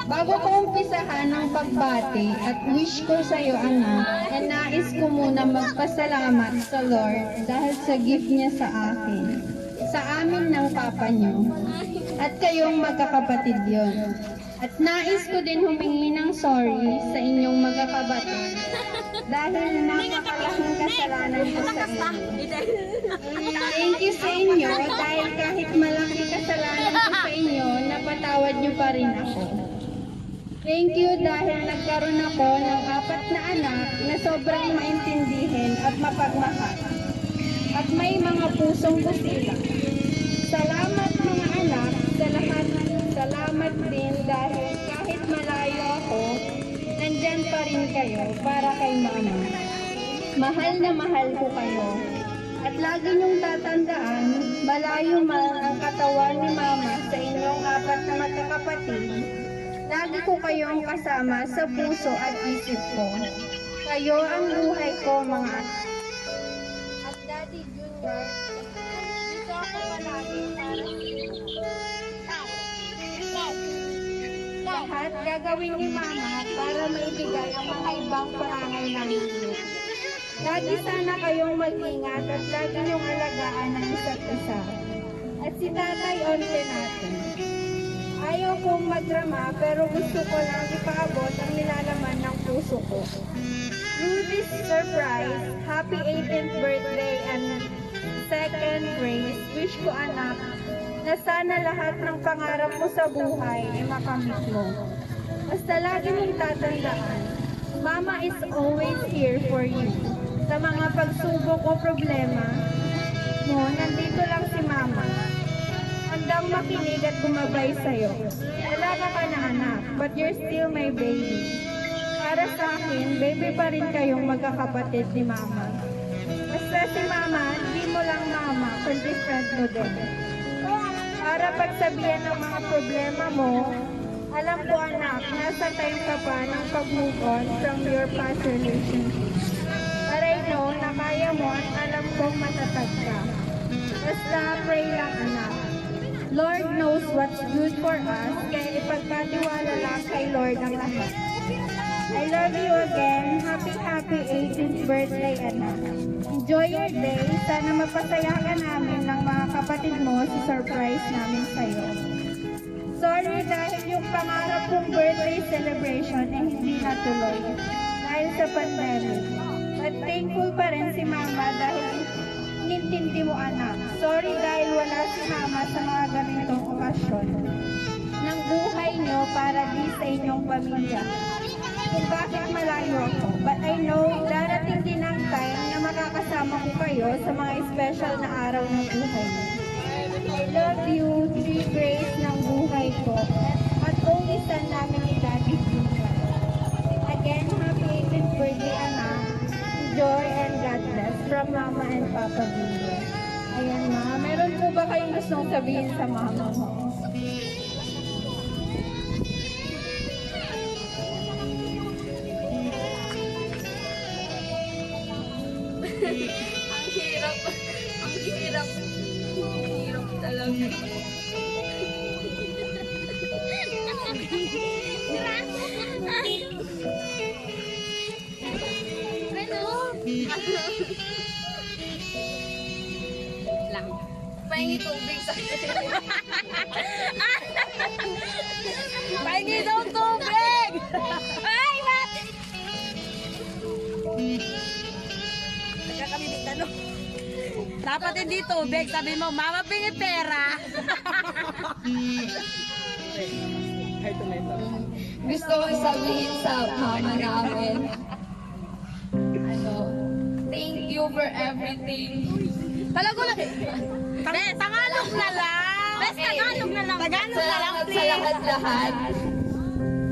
Bago ko umpisahan ang pagbati at wish ko sa iyo, anak, na nais ko muna magpasalamat sa Lord dahil sa gift niya sa akin, sa amin ng papa niyo, at kayong magkakapatid yon. At nais ko din humingi ng sorry sa inyong magkakapatid dahil napakalaking kasalanan ko sa inyo. Thank you sa inyo dahil kahit malaki kasalanan ko sa inyo, napatawad niyo pa rin ako. Thank you dahil nagkaroon ako ng 4 na anak na sobrang maintindihin at mapagmahal. At may mga pusong busila. Salamat mga anak sa lahat. Salamat din dahil kahit malayo ako, nandyan pa rin kayo para kay mama. Mahal na mahal ko kayo. At lagi niyong tatandaan, malayo man ang katawan ni mama sa inyong 4 na magkakapatid, lagi ko kayong kasama sa puso at isip ko. Kayo ang buhay ko, mga anak. At Daddy Junior, dito ako palagi para sa inyo. Lahat gagawin ni Mama para maibigay ang mga ibang pangangailangan niyo. Lagi sana kayong mag-ingat at lagi niyong alagaan ang isa't isa. At si Tatay Onte natin. Ayaw kong madrama pero gusto ko lang ipaabot ang nilalaman ng puso ko. Through this surprise, happy 18th birthday and second grace, wish ko anak, na sana lahat ng pangarap mo sa buhay ay makamit mo. Basta lagi mong tatandaan, Mama is always here for you. Sa mga pagsubok o problema mo, nandito lang si Mama. Handang makinig at gumabay sa'yo. Alaga ka na anak, but you're still my baby. Para sa akin, baby pa rin kayong magkakapatid ni Mama. Basta si Mama, hindi mo lang Mama, kundi friend mo din. Para pagsabihan ng mga problema mo, alam ko anak, nasa time ka pa ng pag-move on from your past relationship. But I know na kaya mo at alam kong matatag ka. Basta pray lang anak. Lord knows what's good for us, kaya ipagkatiwala lang kay Lord ang lahat. I love you again. Happy 18th birthday anak. Enjoy your day. Sana mapasaya ka namin ng mga kapatid mo sa surprise namin sa'yo. Sorry dahil yung pangarap kong birthday celebration ay hindi natuloy dahil sa pandemic. But thankful pa rin si Mama dahil nintindi mo anak. Sorry dahil wala si Mama sa mga ganitong okasyon ng buhay nyo para di sa inyong pamilya. Kung bakit malayo ako. But I know, darating din ang time na makakasama ko kayo sa mga special na araw ng buhay mo. I love you, three grace ng buhay ko, at only son namin ni Daddy Junior. Again, happy 18th birthday, anak. Enjoy and God bless from Mama and Papa Junior. Ayan ma, meron po ba kayong gustong sabihin sa mama mo? Ang hirap talaga. Lang. Pahingi tubig sa Pahingi daw tubig! Ay, what? Kami may tanong. Dapat hindi tubig. Sabi mo, Mama, pingi pera. Gusto ko sabihin sa mama namin, thank you for everything. Talago lang. Tagalog na lang. Best Tagalog na lang. Tagalog na lang, Salamat sa please. lahat-lahat.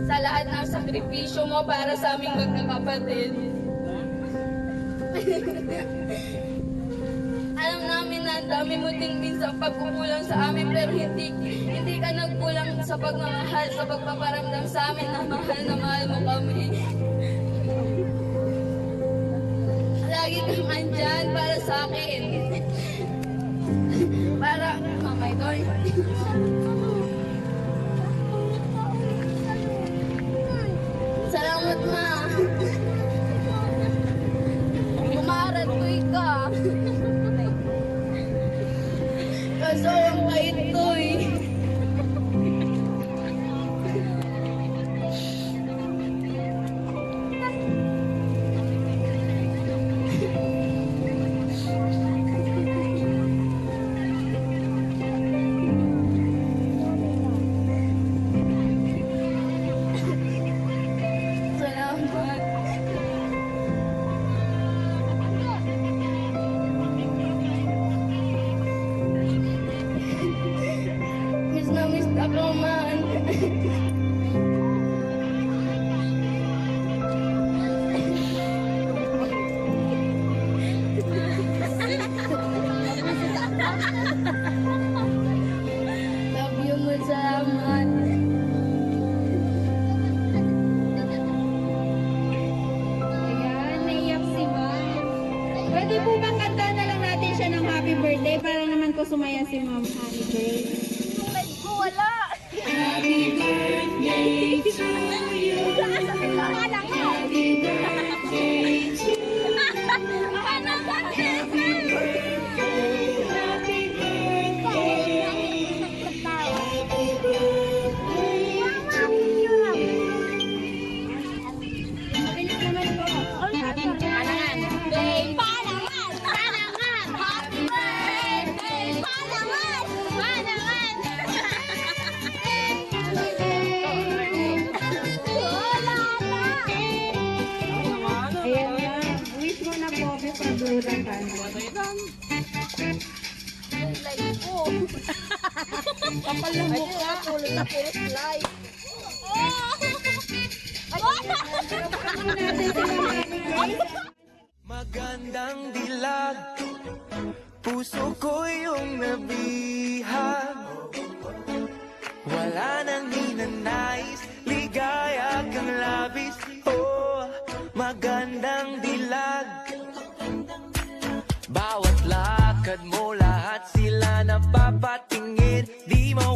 Sa lahat ng sakripisyo mo para sa aming magkakapatid. Alam namin na ang dami mo din minsan pagkukulang sa amin pero hindi ka nagkulang sa pagmamahal, sa pagpaparamdam sa amin na mahal mo kami. Lagi kang andyan para sa akin. Para, oh my God. Salamat, ma. Kumarat ko ka. Kasawang ka ito eh. Salamat. Miss na miss ako, man. Love you mo, salamat. Ayan, naiyak si ma'am. Pwede po bang kanta na lang natin siya ng happy birthday para naman ko sumaya si ma'am. Happy birthday. Ko wala. Happy birthday to you. Wala nga. Happy birthday to you. Ano ba? Happy Mabilis naman po. Happy Palangan. Palangan. Palangan. Happy birthday. Palangan. Palangan. Wala na. Ayan na. Wish mo na po before blue ng candle. Like ko. Kapal ng mukha. Tulad na first light. Magandang dilag, puso ko yung nabihag. Wala nang hinanais, ligaya kang labis. Oh, magandang dilag. Bawat lakad mo, lahat sila napapatingin. Di mo